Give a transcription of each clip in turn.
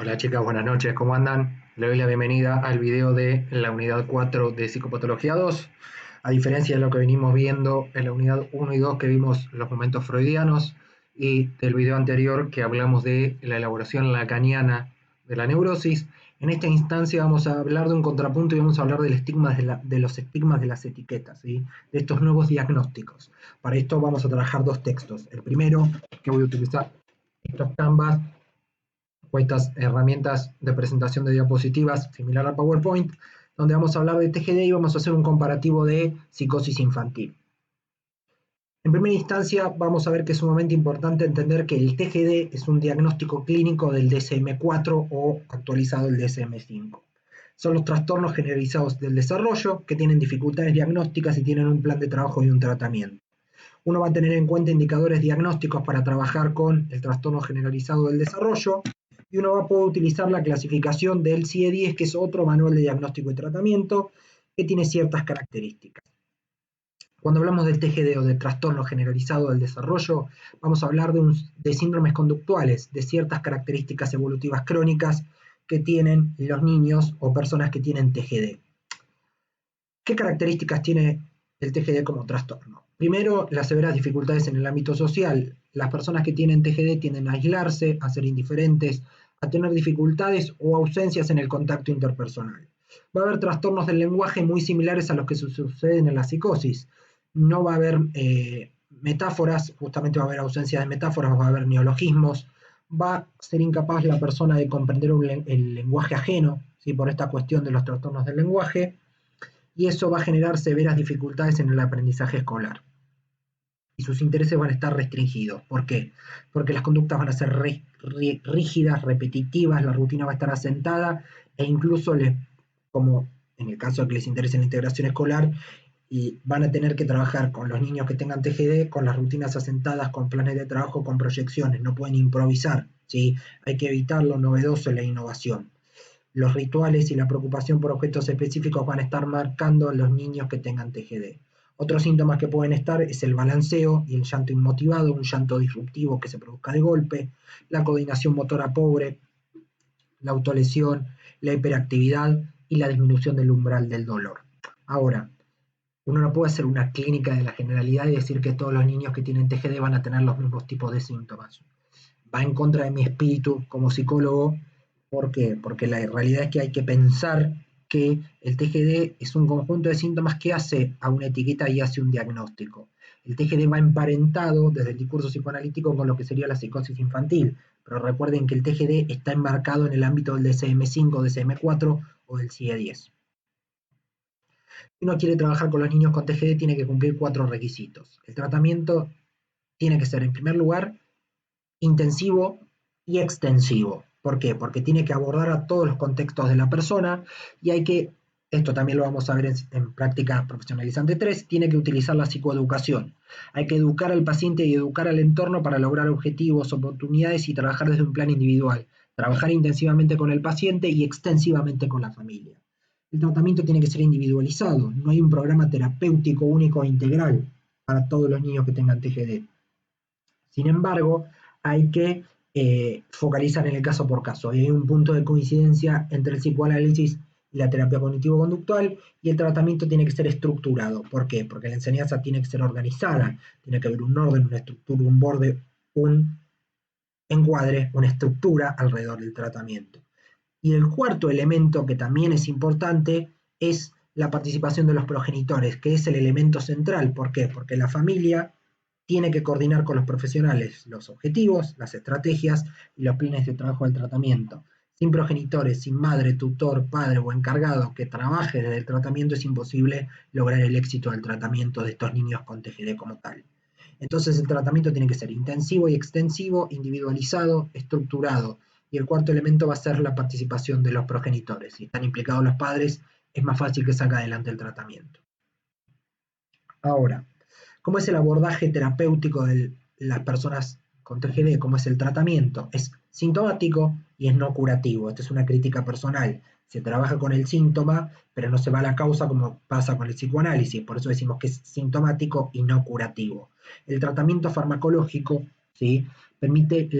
Hola chicas, buenas noches, ¿cómo andan? Le doy la bienvenida al video de la unidad 4 de Psicopatología 2. A diferencia de lo que venimos viendo en la unidad 1 y 2 que vimos los momentos freudianos y del video anterior que hablamos de la elaboración lacaniana de la neurosis, en esta instancia vamos a hablar de un contrapunto y vamos a hablar del estigma de los estigmas de las etiquetas, ¿sí? De estos nuevos diagnósticos. Para esto vamos a trabajar dos textos. El primero, que voy a utilizar estos Canvas o estas herramientas de presentación de diapositivas similar a PowerPoint, donde vamos a hablar de TGD y vamos a hacer un comparativo de psicosis infantil. En primera instancia, vamos a ver que es sumamente importante entender que el TGD es un diagnóstico clínico del DSM-4 o actualizado el DSM-5. Son los trastornos generalizados del desarrollo que tienen dificultades diagnósticas y tienen un plan de trabajo y un tratamiento. Uno va a tener en cuenta indicadores diagnósticos para trabajar con el trastorno generalizado del desarrollo y uno va a poder utilizar la clasificación del CIE-10, que es otro manual de diagnóstico y tratamiento que tiene ciertas características. Cuando hablamos del TGD o de trastorno generalizado del desarrollo, vamos a hablar de síndromes conductuales, de ciertas características evolutivas crónicas que tienen los niños o personas que tienen TGD. ¿Qué características tiene el TGD como trastorno? Primero, las severas dificultades en el ámbito social. Las personas que tienen TGD tienden a aislarse, a ser indiferentes, a tener dificultades o ausencias en el contacto interpersonal. Va a haber trastornos del lenguaje muy similares a los que suceden en la psicosis. No va a haber metáforas, justamente va a haber ausencia de metáforas, va a haber neologismos, va a ser incapaz la persona de comprender el lenguaje ajeno, ¿sí? Por esta cuestión de los trastornos del lenguaje, y eso va a generar severas dificultades en el aprendizaje escolar. Y sus intereses van a estar restringidos. ¿Por qué? Porque las conductas van a ser rígidas, repetitivas, la rutina va a estar asentada e incluso, como en el caso de que les interese la integración escolar, y van a tener que trabajar con los niños que tengan TGD, con las rutinas asentadas, con planes de trabajo, con proyecciones, no pueden improvisar, ¿sí? Hay que evitar lo novedoso y la innovación. Los rituales y la preocupación por objetos específicos van a estar marcando a los niños que tengan TGD. Otros síntomas que pueden estar es el balanceo y el llanto inmotivado, un llanto disruptivo que se produzca de golpe, la coordinación motora pobre, la autolesión, la hiperactividad y la disminución del umbral del dolor. Ahora, uno no puede hacer una clínica de la generalidad y decir que todos los niños que tienen TGD van a tener los mismos tipos de síntomas. Va en contra de mi espíritu como psicólogo. ¿Por qué? Porque la realidad es que hay que pensar que el TGD es un conjunto de síntomas que hace a una etiqueta y hace un diagnóstico. El TGD va emparentado desde el discurso psicoanalítico con lo que sería la psicosis infantil, pero recuerden que el TGD está enmarcado en el ámbito del DSM-5, DSM-4 o del CIE-10. Si uno quiere trabajar con los niños con TGD, tiene que cumplir 4 requisitos. El tratamiento tiene que ser, en primer lugar, intensivo y extensivo. ¿Por qué? Porque tiene que abordar a todos los contextos de la persona y hay que, esto también lo vamos a ver en práctica profesionalizante 3, tiene que utilizar la psicoeducación. Hay que educar al paciente y educar al entorno para lograr objetivos, oportunidades y trabajar desde un plan individual. Trabajar intensivamente con el paciente y extensivamente con la familia. El tratamiento tiene que ser individualizado. No hay un programa terapéutico único e integral para todos los niños que tengan TGD. Sin embargo, hay que focalizar en el caso por caso. Y hay un punto de coincidencia entre el psicoanálisis y la terapia cognitivo-conductual, y el tratamiento tiene que ser estructurado. ¿Por qué? Porque la enseñanza tiene que ser organizada, tiene que haber un orden, una estructura, un borde, un encuadre, una estructura alrededor del tratamiento. Y el cuarto elemento que también es importante es la participación de los progenitores, que es el elemento central. ¿Por qué? Porque la familia tiene que coordinar con los profesionales los objetivos, las estrategias y los planes de trabajo del tratamiento. Sin progenitores, sin madre, tutor, padre o encargado que trabaje desde el tratamiento, es imposible lograr el éxito del tratamiento de estos niños con TGD como tal. Entonces el tratamiento tiene que ser intensivo y extensivo, individualizado, estructurado. Y el cuarto elemento va a ser la participación de los progenitores. Si están implicados los padres, es más fácil que salga adelante el tratamiento. Ahora, ¿cómo es el abordaje terapéutico de las personas con TGD? ¿Cómo es el tratamiento? Es sintomático y es no curativo. Esta es una crítica personal. Se trabaja con el síntoma, pero no se va a la causa como pasa con el psicoanálisis. Por eso decimos que es sintomático y no curativo. El tratamiento farmacológico, ¿sí?, permite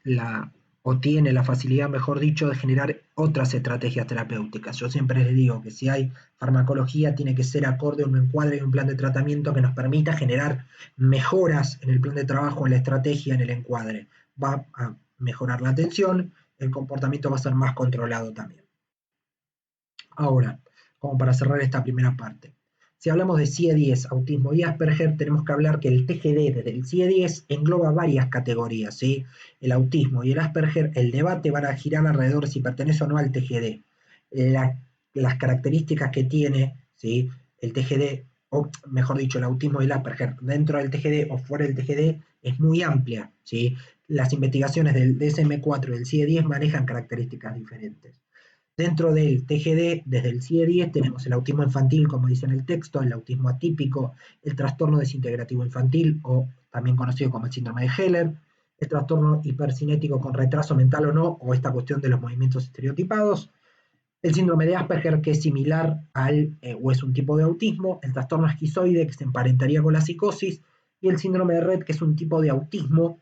la o tiene la facilidad, mejor dicho, de generar otras estrategias terapéuticas. Yo siempre les digo que si hay farmacología tiene que ser acorde a un encuadre y un plan de tratamiento que nos permita generar mejoras en el plan de trabajo, en la estrategia, en el encuadre. Va a mejorar la atención, el comportamiento va a ser más controlado también. Ahora, como para cerrar esta primera parte, si hablamos de CIE-10, autismo y Asperger, tenemos que hablar que el TGD desde el CIE-10 engloba varias categorías, ¿sí? El autismo y el Asperger, el debate van a girar alrededor de si pertenece o no al TGD. Las características que tiene, ¿sí? El TGD, o mejor dicho, el autismo y el Asperger dentro del TGD o fuera del TGD es muy amplia, ¿sí? Las investigaciones del DSM-4 y del CIE-10 manejan características diferentes. Dentro del TGD, desde el CIE-10, tenemos el autismo infantil, como dice en el texto, el autismo atípico, el trastorno desintegrativo infantil, o también conocido como el síndrome de Heller, el trastorno hipercinético con retraso mental o no, o esta cuestión de los movimientos estereotipados, el síndrome de Asperger, que es similar o es un tipo de autismo, el trastorno esquizoide, que se emparentaría con la psicosis, y el síndrome de Rett, que es un tipo de autismo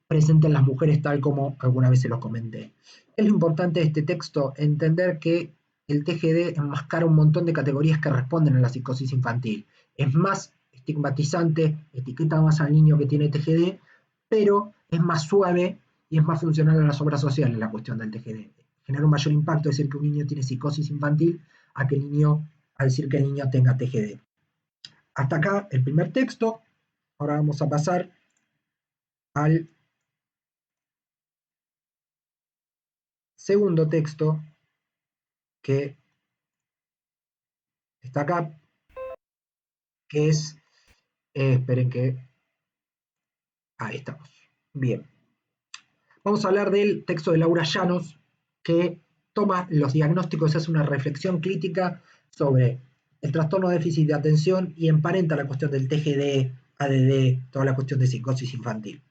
presente en las mujeres, tal como alguna vez se los comenté. Es lo importante de este texto, entender que el TGD enmascara un montón de categorías que responden a la psicosis infantil. Es más estigmatizante, etiqueta más al niño que tiene TGD, pero es más suave y es más funcional a las obras sociales la cuestión del TGD. Genera un mayor impacto decir que un niño tiene psicosis infantil a decir que el niño tenga TGD. Hasta acá el primer texto. Ahora vamos a pasar al segundo texto que está acá, que es, esperen que, ahí estamos, bien. Vamos a hablar del texto de Laura Llanos, que toma los diagnósticos, hace una reflexión crítica sobre el trastorno de déficit de atención y emparenta la cuestión del TGD, ADD, toda la cuestión de psicosis infantil.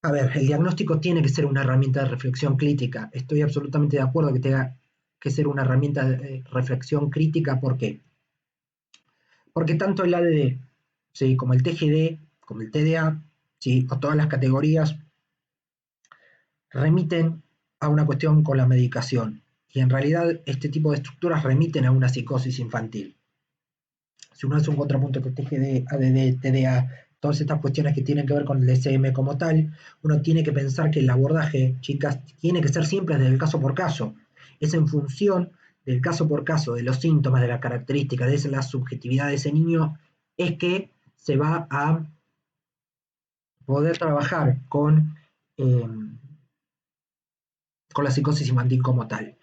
A ver, el diagnóstico tiene que ser una herramienta de reflexión crítica. Estoy absolutamente de acuerdo que tenga que ser una herramienta de reflexión crítica. ¿Por qué? Porque tanto el ADD, ¿sí?, como el TGD, como el TDA, ¿sí?, o todas las categorías, remiten a una cuestión con la medicación. Y en realidad este tipo de estructuras remiten a una psicosis infantil. Si uno hace un contrapunto con TGD, ADD, TDA, todas estas cuestiones que tienen que ver con el DSM como tal, uno tiene que pensar que el abordaje, chicas, tiene que ser siempre desde el caso por caso. Es en función del caso por caso, de los síntomas, de las características, de la subjetividad de ese niño, es que se va a poder trabajar eh, con la psicosis infantil como tal.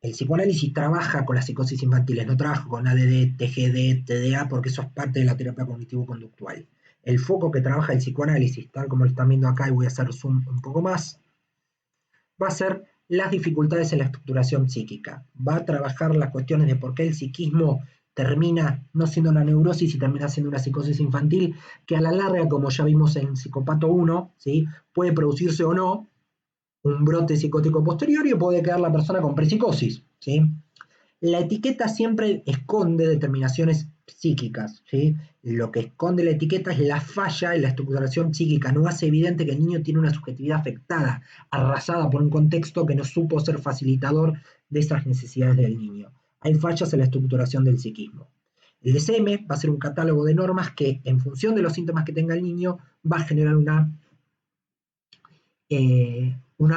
El psicoanálisis trabaja con las psicosis infantiles, no trabaja con ADD, TGD, TDA, porque eso es parte de la terapia cognitivo-conductual. El foco que trabaja el psicoanálisis, tal como lo están viendo acá, y voy a hacer zoom un poco más, va a ser las dificultades en la estructuración psíquica. Va a trabajar las cuestiones de por qué el psiquismo termina no siendo una neurosis y termina siendo una psicosis infantil, que a la larga, como ya vimos en Psicopato 1, ¿sí?, puede producirse o no un brote psicótico posterior y puede quedar la persona con prepsicosis, ¿sí? La etiqueta siempre esconde determinaciones psíquicas, ¿sí? Lo que esconde la etiqueta es la falla en la estructuración psíquica, no hace evidente que el niño tiene una subjetividad afectada, arrasada por un contexto que no supo ser facilitador de esas necesidades del niño. Hay fallas en la estructuración del psiquismo. El DSM va a ser un catálogo de normas que, en función de los síntomas que tenga el niño, va a generar una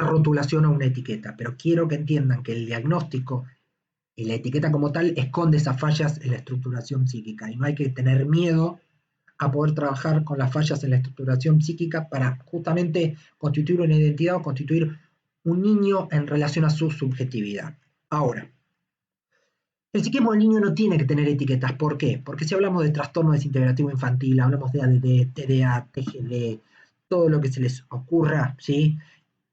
rotulación o una etiqueta, pero quiero que entiendan que el diagnóstico y la etiqueta como tal esconde esas fallas en la estructuración psíquica y no hay que tener miedo a poder trabajar con las fallas en la estructuración psíquica para justamente constituir una identidad o constituir un niño en relación a su subjetividad. Ahora, el psiquismo del niño no tiene que tener etiquetas. ¿Por qué? Porque si hablamos de trastorno desintegrativo infantil, hablamos de ADD, TDA, TGD, todo lo que se les ocurra, ¿sí?,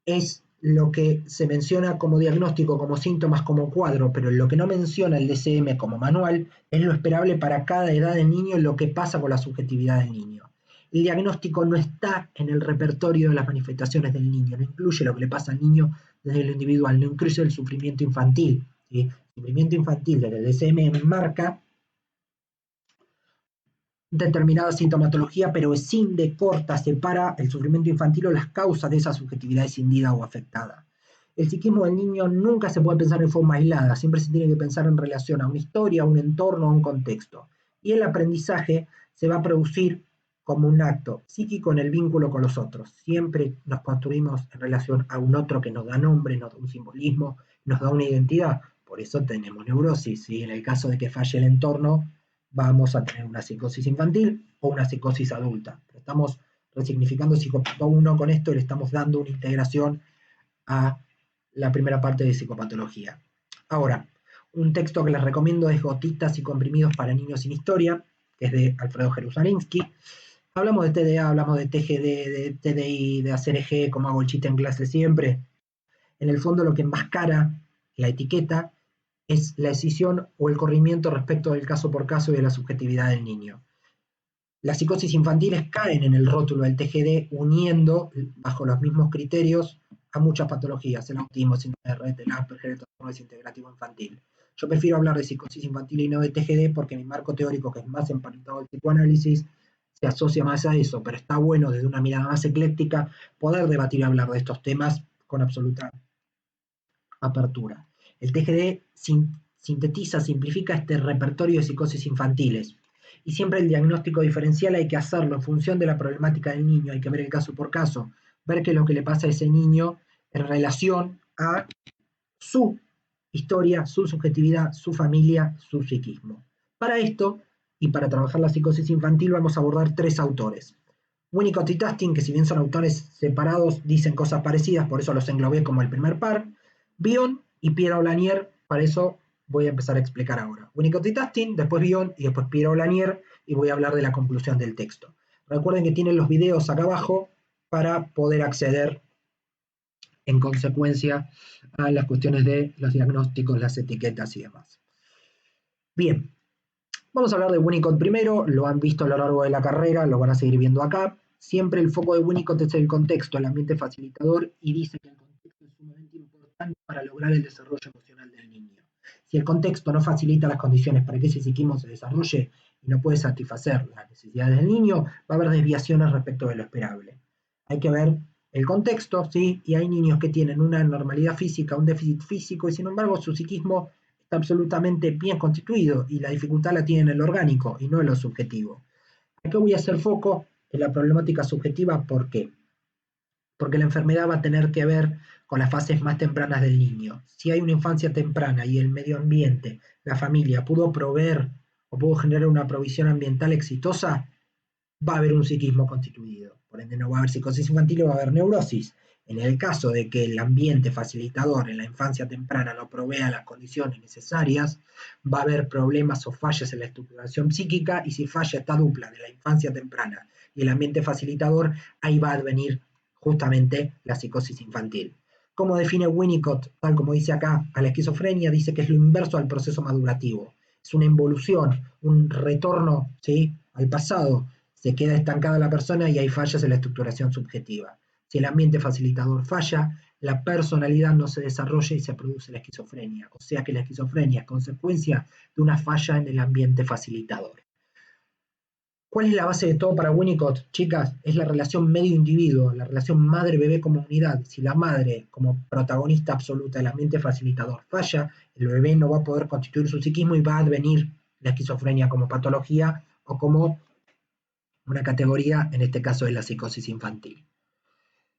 es lo que se menciona como diagnóstico, como síntomas, como cuadro, pero lo que no menciona el DSM como manual es lo esperable para cada edad del niño, lo que pasa con la subjetividad del niño. El diagnóstico no está en el repertorio de las manifestaciones del niño, no incluye lo que le pasa al niño desde lo individual, no incluye el sufrimiento infantil, ¿sí? El sufrimiento infantil desde el DSM marca determinada sintomatología, pero escinde, corta, separa el sufrimiento infantil o las causas de esa subjetividad escindida o afectada. El psiquismo del niño nunca se puede pensar en forma aislada, siempre se tiene que pensar en relación a una historia, a un entorno, a un contexto. Y el aprendizaje se va a producir como un acto psíquico en el vínculo con los otros. Siempre nos construimos en relación a un otro que nos da nombre, nos da un simbolismo, nos da una identidad. Por eso tenemos neurosis. ¿Sí? En el caso de que falle el entorno, vamos a tener una psicosis infantil o una psicosis adulta. Estamos resignificando psicopato 1 con esto y le estamos dando una integración a la primera parte de psicopatología. Ahora, un texto que les recomiendo es Gotitas y comprimidos para niños sin historia, que es de Alfredo Jerusalinsky. Hablamos de TDA, hablamos de TGD, de TDI, de ACRG, como hago el chiste en clase siempre. En el fondo lo que enmascara la etiqueta es la decisión o el corrimiento respecto del caso por caso y de la subjetividad del niño. Las psicosis infantiles caen en el rótulo del TGD uniendo, bajo los mismos criterios, a muchas patologías, el autismo, síndrome de Rett, el Asperger, el trastorno desintegrativo infantil. Yo prefiero hablar de psicosis infantil y no de TGD porque mi marco teórico, que es más emparentado al psicoanálisis, se asocia más a eso, pero está bueno desde una mirada más ecléctica poder debatir y hablar de estos temas con absoluta apertura. El TGD sintetiza, simplifica este repertorio de psicosis infantiles. Y siempre el diagnóstico diferencial hay que hacerlo en función de la problemática del niño, hay que ver el caso por caso, ver qué es lo que le pasa a ese niño en relación a su historia, su subjetividad, su familia, su psiquismo. Para esto, y para trabajar la psicosis infantil, vamos a abordar 3 autores. Winnicott y Tustin, que si bien son autores separados, dicen cosas parecidas, por eso los englobé como el primer par. Bion y Pierre Lanier, para eso voy a empezar a explicar ahora. Winnicott y Tustin, después Bion y después Pierre Lanier, y voy a hablar de la conclusión del texto. Recuerden que tienen los videos acá abajo para poder acceder en consecuencia a las cuestiones de los diagnósticos, las etiquetas y demás. Bien, vamos a hablar de Winnicott primero, lo han visto a lo largo de la carrera, lo van a seguir viendo acá. Siempre el foco de Winnicott es el contexto, el ambiente facilitador, y dice que el contexto es sumamente importante para lograr el desarrollo emocional del niño. Si el contexto no facilita las condiciones para que ese psiquismo se desarrolle y no puede satisfacer las necesidades del niño, va a haber desviaciones respecto de lo esperable. Hay que ver el contexto, ¿sí? Y hay niños que tienen una anormalidad física, un déficit físico, y sin embargo su psiquismo está absolutamente bien constituido y la dificultad la tiene en el orgánico y no en lo subjetivo. Acá voy a hacer foco en la problemática subjetiva, ¿por qué? Porque la enfermedad va a tener que ver con las fases más tempranas del niño. Si hay una infancia temprana y el medio ambiente, la familia, pudo proveer o pudo generar una provisión ambiental exitosa, va a haber un psiquismo constituido. Por ende, no va a haber psicosis infantil, va a haber neurosis. En el caso de que el ambiente facilitador en la infancia temprana no provea las condiciones necesarias, va a haber problemas o fallas en la estructuración psíquica, y si falla esta dupla de la infancia temprana y el ambiente facilitador, ahí va a venir justamente la psicosis infantil. ¿Cómo define Winnicott, tal como dice acá, a la esquizofrenia? Dice que es lo inverso al proceso madurativo. Es una involución, un retorno, ¿sí?, al pasado. Se queda estancada la persona y hay fallas en la estructuración subjetiva. Si el ambiente facilitador falla, la personalidad no se desarrolla y se produce la esquizofrenia. O sea que la esquizofrenia es consecuencia de una falla en el ambiente facilitador. ¿Cuál es la base de todo para Winnicott, chicas? Es la relación medio-individuo, la relación madre-bebé-comunidad. Si la madre, como protagonista absoluta del ambiente facilitador, falla, el bebé no va a poder constituir su psiquismo y va a advenir la esquizofrenia como patología o como una categoría, en este caso de la psicosis infantil.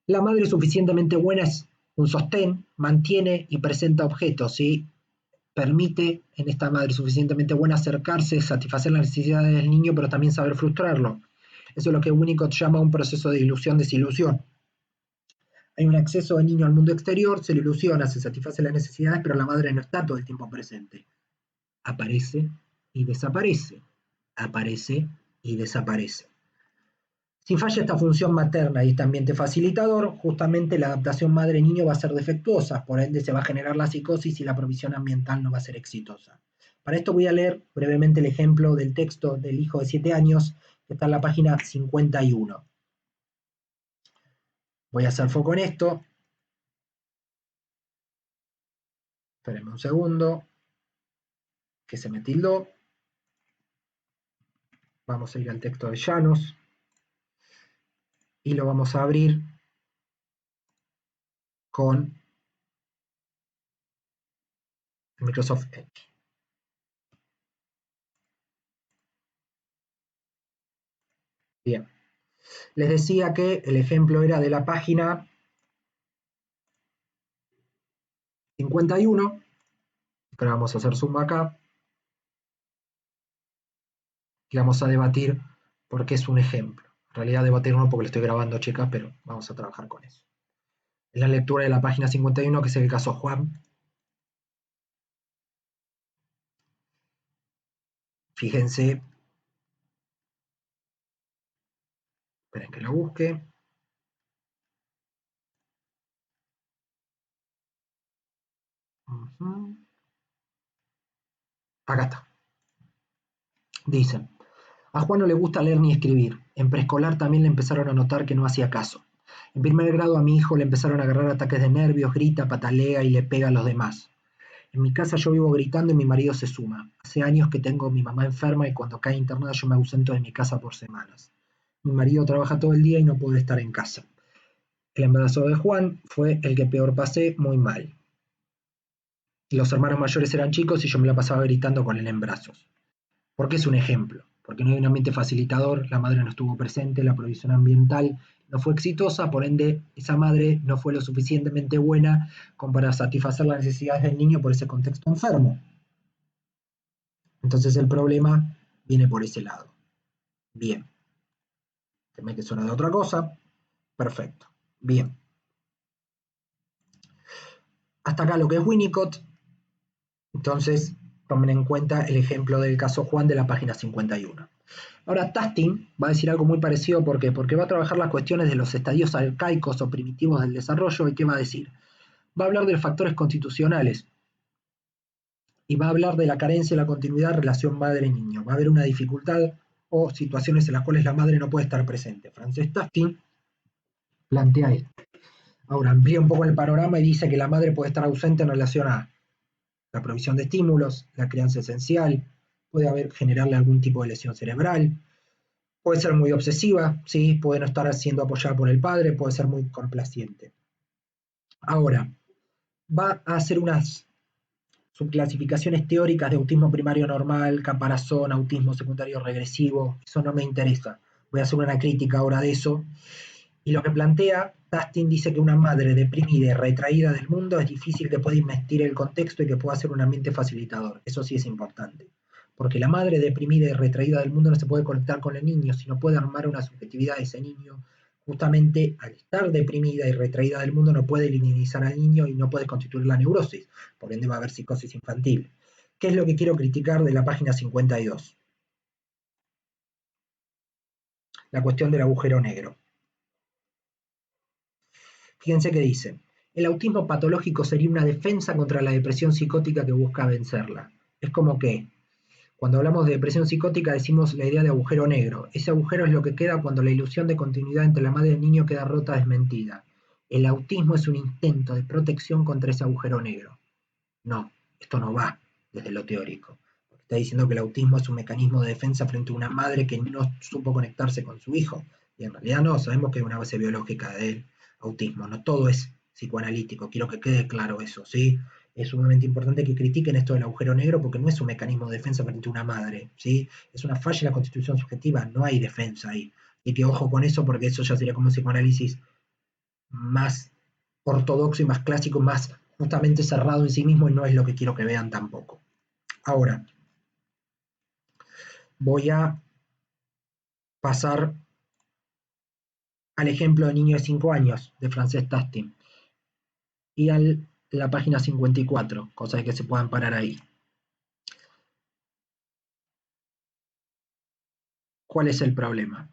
La madre suficientemente buena es un sostén, mantiene y presenta objetos, ¿sí? Permite en esta madre suficientemente buena acercarse, satisfacer las necesidades del niño, pero también saber frustrarlo. Eso es lo que Winnicott llama un proceso de ilusión-desilusión. Hay un acceso del niño al mundo exterior, se le ilusiona, se satisface las necesidades, pero la madre no está todo el tiempo presente. Aparece y desaparece. Aparece y desaparece. Si falla esta función materna y este ambiente facilitador, justamente la adaptación madre-niño va a ser defectuosa, por ende se va a generar la psicosis y la provisión ambiental no va a ser exitosa. Para esto voy a leer brevemente el ejemplo del texto del hijo de 7 años, que está en la página 51. Voy a hacer foco en esto. Espérenme un segundo, que se me tildó. Vamos a ir al texto de Llanos y lo vamos a abrir con Microsoft Edge. Bien, les decía que el ejemplo era de la página 51. Ahora vamos a hacer zoom acá y vamos a debatir por qué es un ejemplo. En realidad debatir no porque lo estoy grabando, chicas, pero vamos a trabajar con eso. Es la lectura de la página 51, que es el caso Juan. Fíjense, esperen que lo busque. Acá está. Dicen, a Juan no le gusta leer ni escribir. En preescolar también le empezaron a notar que no hacía caso. En primer grado a mi hijo le empezaron a agarrar ataques de nervios, grita, patalea y le pega a los demás. En mi casa yo vivo gritando y mi marido se suma. Hace años que tengo a mi mamá enferma y cuando cae internada yo me ausento de mi casa por semanas. Mi marido trabaja todo el día y no puede estar en casa. El embarazo de Juan fue el que peor pasé, muy mal. Los hermanos mayores eran chicos y yo me la pasaba gritando con él en brazos. ¿Por qué es un ejemplo? Porque no hay un ambiente facilitador, la madre no estuvo presente, la provisión ambiental no fue exitosa, por ende esa madre no fue lo suficientemente buena como para satisfacer las necesidades del niño por ese contexto enfermo. Entonces el problema viene por ese lado. Bien. ¿Teme que suena de otra cosa? Perfecto. Bien. Hasta acá lo que es Winnicott. Entonces tomen en cuenta el ejemplo del caso Juan de la página 51. Ahora Tasting va a decir algo muy parecido. ¿Por qué? Porque va a trabajar las cuestiones de los estadios arcaicos o primitivos del desarrollo. ¿Y qué va a decir? Va a hablar de los factores constitucionales y va a hablar de la carencia y la continuidad de relación madre-niño. Va a haber una dificultad o situaciones en las cuales la madre no puede estar presente. Frances Tasting plantea esto. Ahora amplía un poco el panorama y dice que la madre puede estar ausente en relación a la provisión de estímulos, la crianza esencial, puede generarle algún tipo de lesión cerebral, puede ser muy obsesiva, ¿sí? Puede no estar siendo apoyada por el padre, puede ser muy complaciente. Ahora, va a hacer unas subclasificaciones teóricas de autismo primario normal, caparazón, autismo secundario regresivo. Eso no me interesa. Voy a hacer una crítica ahora de eso. Y lo que plantea, Tasting dice que una madre deprimida y retraída del mundo es difícil que pueda investir el contexto y que pueda ser un ambiente facilitador. Eso sí es importante. Porque la madre deprimida y retraída del mundo no se puede conectar con el niño, sino puede armar una subjetividad de ese niño. Justamente al estar deprimida y retraída del mundo no puede linealizar al niño y no puede constituir la neurosis. Por ende va a haber psicosis infantil. ¿Qué es lo que quiero criticar de la página 52? La cuestión del agujero negro. Fíjense que dice, el autismo patológico sería una defensa contra la depresión psicótica que busca vencerla. Es como que, cuando hablamos de depresión psicótica decimos la idea de agujero negro. Ese agujero es lo que queda cuando la ilusión de continuidad entre la madre y el niño queda rota, desmentida. El autismo es un intento de protección contra ese agujero negro. No, esto no va desde lo teórico. Está diciendo que el autismo es un mecanismo de defensa frente a una madre que no supo conectarse con su hijo. Y en realidad no, sabemos que hay una base biológica del autismo. No todo es psicoanalítico, quiero que quede claro eso, ¿sí? Es sumamente importante que critiquen esto del agujero negro porque no es un mecanismo de defensa frente a una madre, ¿sí? Es una falla en la constitución subjetiva, no hay defensa ahí. Y que ojo con eso porque eso ya sería como un psicoanálisis más ortodoxo y más clásico, más justamente cerrado en sí mismo y no es lo que quiero que vean tampoco. Ahora, voy a pasar al ejemplo de niño de 5 años de Frances Tasting y a la página 54, cosa de que se puedan parar ahí. ¿Cuál es el problema?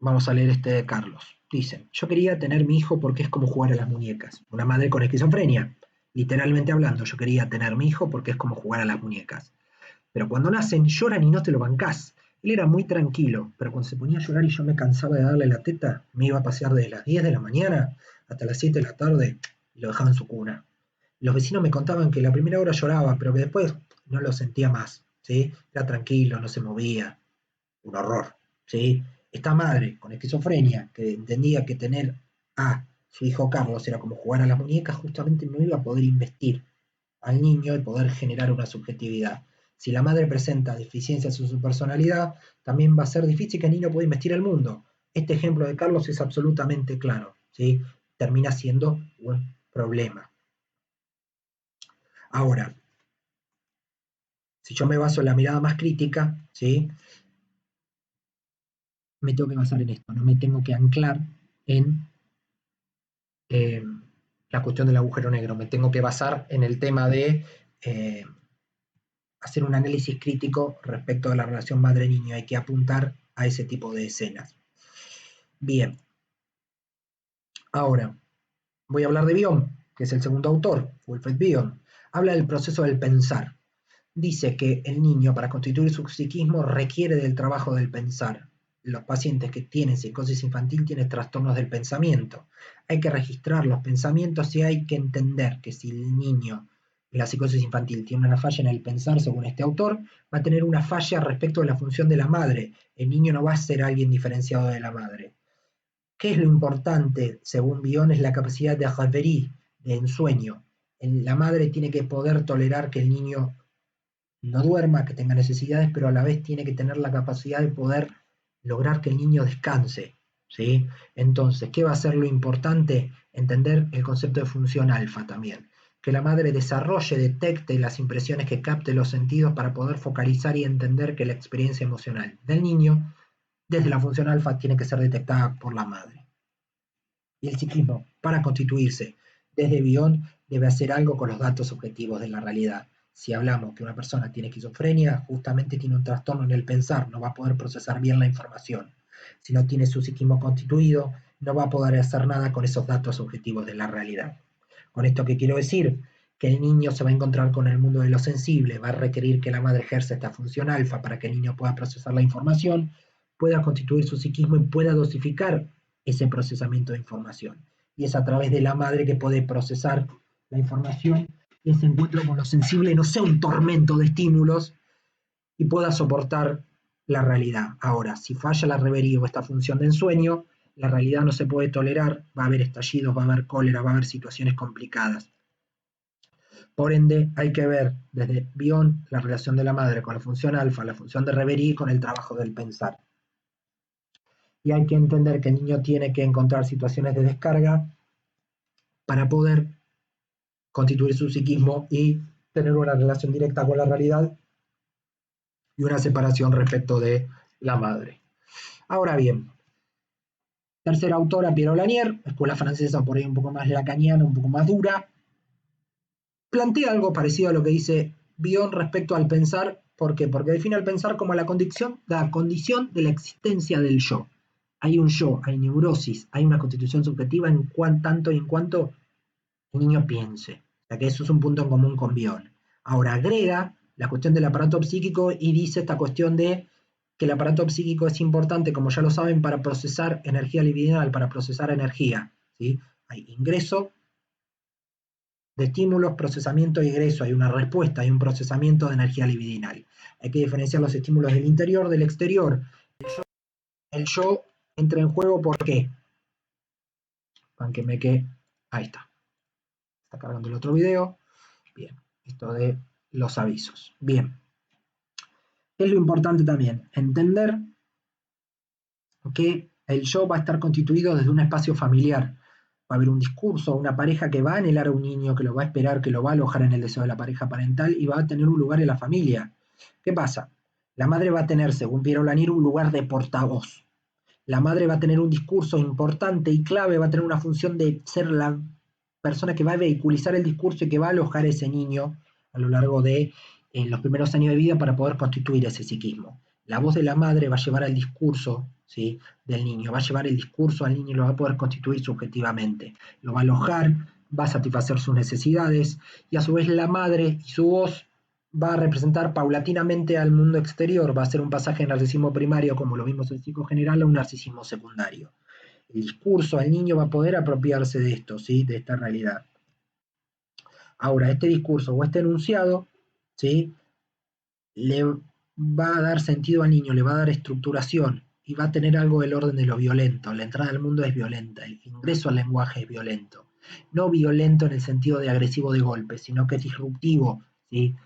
Vamos a leer este de Carlos. Dice, yo quería tener mi hijo porque es como jugar a las muñecas. Una madre con esquizofrenia. Literalmente hablando, yo quería tener mi hijo porque es como jugar a las muñecas. Pero cuando nacen lloran y no te lo bancás. Él era muy tranquilo, pero cuando se ponía a llorar y yo me cansaba de darle la teta, me iba a pasear desde las 10 de la mañana hasta las 7 de la tarde y lo dejaba en su cuna. Los vecinos me contaban que la primera hora lloraba, pero que después no lo sentía más, ¿sí? Era tranquilo, no se movía. Un horror, ¿sí? Esta madre con esquizofrenia, que entendía que tener a su hijo Carlos era como jugar a las muñecas, justamente no iba a poder investir al niño y poder generar una subjetividad. Si la madre presenta deficiencias en su personalidad, también va a ser difícil que el niño pueda investir al mundo. Este ejemplo de Carlos es absolutamente claro, ¿sí? Termina siendo un problema. Ahora, si yo me baso en la mirada más crítica, ¿sí? Me tengo que basar en esto, no me tengo que anclar en eh, la cuestión del agujero negro, me tengo que basar en el tema de hacer un análisis crítico respecto de la relación madre-niño, hay que apuntar a ese tipo de escenas. Bien, ahora voy a hablar de Bion, que es el segundo autor, Wilfred Bion. Habla del proceso del pensar. Dice que el niño, para constituir su psiquismo, requiere del trabajo del pensar. Los pacientes que tienen psicosis infantil tienen trastornos del pensamiento. Hay que registrar los pensamientos y hay que entender que si el niño en la psicosis infantil tiene una falla en el pensar, según este autor, va a tener una falla respecto de la función de la madre. El niño no va a ser alguien diferenciado de la madre. ¿Qué es lo importante, según Bion? Es la capacidad de reverie, de ensueño. La madre tiene que poder tolerar que el niño no duerma, que tenga necesidades, pero a la vez tiene que tener la capacidad de poder lograr que el niño descanse, ¿sí? Entonces, ¿qué va a ser lo importante? Entender el concepto de función alfa también. Que la madre desarrolle, detecte las impresiones, que capte los sentidos para poder focalizar y entender que la experiencia emocional del niño, desde la función alfa, tiene que ser detectada por la madre. Y el psiquismo, para constituirse desde Bion, debe hacer algo con los datos objetivos de la realidad. Si hablamos que una persona tiene esquizofrenia, justamente tiene un trastorno en el pensar, no va a poder procesar bien la información. Si no tiene su psiquismo constituido, no va a poder hacer nada con esos datos objetivos de la realidad. Con esto, ¿qué quiero decir? Que el niño se va a encontrar con el mundo de lo sensible, va a requerir que la madre ejerza esta función alfa para que el niño pueda procesar la información, pueda constituir su psiquismo y pueda dosificar ese procesamiento de información. Y es a través de la madre que puede procesar la información y ese encuentro con lo sensible no sea un tormento de estímulos y pueda soportar la realidad. Ahora, si falla la reverie o esta función de ensueño, la realidad no se puede tolerar, va a haber estallidos, va a haber cólera, va a haber situaciones complicadas. Por ende, hay que ver desde Bion la relación de la madre con la función alfa, la función de reverie con el trabajo del pensar. Y hay que entender que el niño tiene que encontrar situaciones de descarga para poder constituir su psiquismo y tener una relación directa con la realidad y una separación respecto de la madre. Ahora bien, tercera autora, Pierre Lanier, escuela francesa por ahí un poco más lacaniana, un poco más dura, plantea algo parecido a lo que dice Bion respecto al pensar. ¿Por qué? Porque define el pensar como la condición de la existencia del yo. Hay un yo, hay neurosis, hay una constitución subjetiva en tanto y en cuanto el niño piense. O sea que eso es un punto en común con Bion. Ahora agrega la cuestión del aparato psíquico y dice esta cuestión de que el aparato psíquico es importante, como ya lo saben, para procesar energía libidinal, para procesar energía. ¿Sí? Hay ingreso de estímulos, procesamiento y egreso, hay una respuesta, hay un procesamiento de energía libidinal. Hay que diferenciar los estímulos del interior del exterior. El yo entra en juego, ¿por qué? Aunque me quede, ahí está. Está cargando el otro video. Bien, esto de los avisos. Bien, es lo importante también, entender que el yo va a estar constituido desde un espacio familiar. Va a haber un discurso, una pareja que va a anhelar a un niño, que lo va a esperar, que lo va a alojar en el deseo de la pareja parental y va a tener un lugar en la familia. ¿Qué pasa? La madre va a tener, según Piero Lanier, un lugar de portavoz. La madre va a tener un discurso importante y clave, va a tener una función de ser la persona que va a vehiculizar el discurso y que va a alojar a ese niño a lo largo de los primeros años de vida para poder constituir ese psiquismo. La voz de la madre va a llevar al discurso, ¿sí?, del niño, va a llevar el discurso al niño y lo va a poder constituir subjetivamente. Lo va a alojar, va a satisfacer sus necesidades y a su vez la madre y su voz va a representar paulatinamente al mundo exterior, va a ser un pasaje de narcisismo primario, como lo vimos en psico general, a un narcisismo secundario. El discurso al niño va a poder apropiarse de esto, ¿sí?, de esta realidad. Ahora, este discurso o este enunciado, ¿sí?, le va a dar sentido al niño, le va a dar estructuración y va a tener algo del orden de lo violento. La entrada al mundo es violenta, el ingreso al lenguaje es violento. No violento en el sentido de agresivo de golpe, sino que es disruptivo, ¿sí?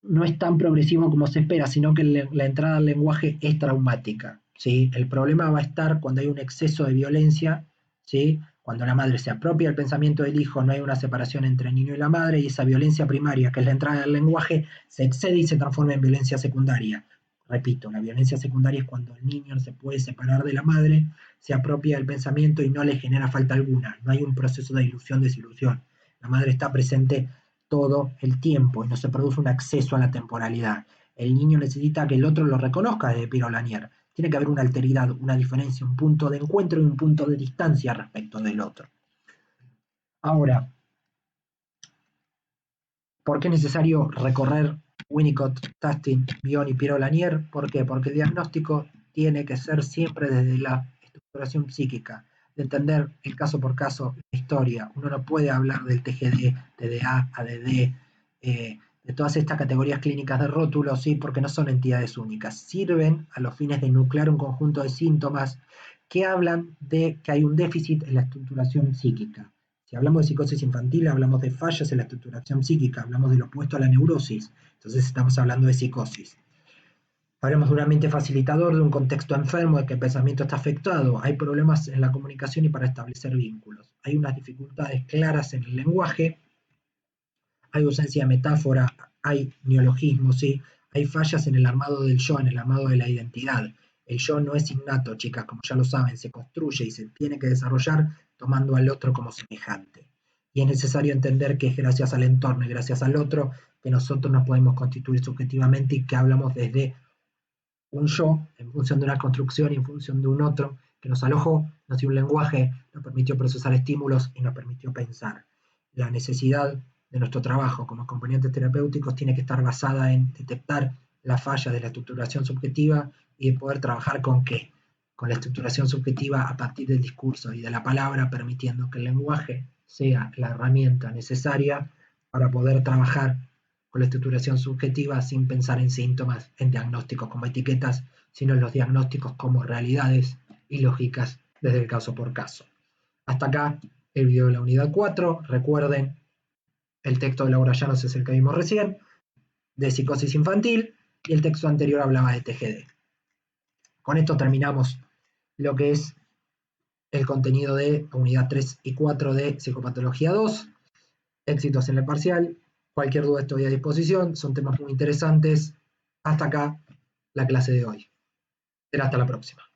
No es tan progresivo como se espera, sino que la entrada al lenguaje es traumática, ¿sí? El problema va a estar cuando hay un exceso de violencia, ¿sí? Cuando la madre se apropia del pensamiento del hijo, no hay una separación entre el niño y la madre, y esa violencia primaria, que es la entrada del lenguaje, se excede y se transforma en violencia secundaria. Repito, la violencia secundaria es cuando el niño se puede separar de la madre, se apropia del pensamiento y no le genera falta alguna. No hay un proceso de ilusión, desilusión. La madre está presente todo el tiempo y no se produce un acceso a la temporalidad. El niño necesita que el otro lo reconozca desde Piero Lanier. Tiene que haber una alteridad, una diferencia, un punto de encuentro y un punto de distancia respecto del otro. Ahora, ¿por qué es necesario recorrer Winnicott, Tastin, Bion y Piero Lanier? ¿Por qué? Porque el diagnóstico tiene que ser siempre desde la estructuración psíquica, de entender el caso por caso, la historia. Uno no puede hablar del TGD, TDA, ADD, de todas estas categorías clínicas de rótulos, ¿sí? Porque no son entidades únicas. Sirven a los fines de nuclear un conjunto de síntomas que hablan de que hay un déficit en la estructuración psíquica. Si hablamos de psicosis infantil, hablamos de fallas en la estructuración psíquica, hablamos de lo opuesto a la neurosis, entonces estamos hablando de psicosis. Hablamos de un ambiente facilitador, de un contexto enfermo, de que el pensamiento está afectado, hay problemas en la comunicación y para establecer vínculos. Hay unas dificultades claras en el lenguaje, hay ausencia de metáfora, hay neologismos, ¿sí? Hay fallas en el armado del yo, en el armado de la identidad. El yo no es innato, chicas, como ya lo saben, se construye y se tiene que desarrollar tomando al otro como semejante. Y es necesario entender que es gracias al entorno y gracias al otro que nosotros nos podemos constituir subjetivamente y que hablamos desde un yo en función de una construcción y en función de un otro que nos alojó, nos dio un lenguaje, nos permitió procesar estímulos y nos permitió pensar. La necesidad de nuestro trabajo como componentes terapéuticos tiene que estar basada en detectar las fallas de la estructuración subjetiva y de poder trabajar con qué, con la estructuración subjetiva a partir del discurso y de la palabra, permitiendo que el lenguaje sea la herramienta necesaria para poder trabajar con la estructuración subjetiva sin pensar en síntomas, en diagnósticos como etiquetas, sino en los diagnósticos como realidades y lógicas desde el caso por caso. Hasta acá el video de la unidad 4. Recuerden, el texto de Laura Llanos es el que vimos recién, de psicosis infantil, y el texto anterior hablaba de TGD. Con esto terminamos lo que es el contenido de unidad 3 y 4 de Psicopatología 2. Éxitos en el parcial. Cualquier duda estoy a disposición. Son temas muy interesantes. Hasta acá la clase de hoy. Será hasta la próxima.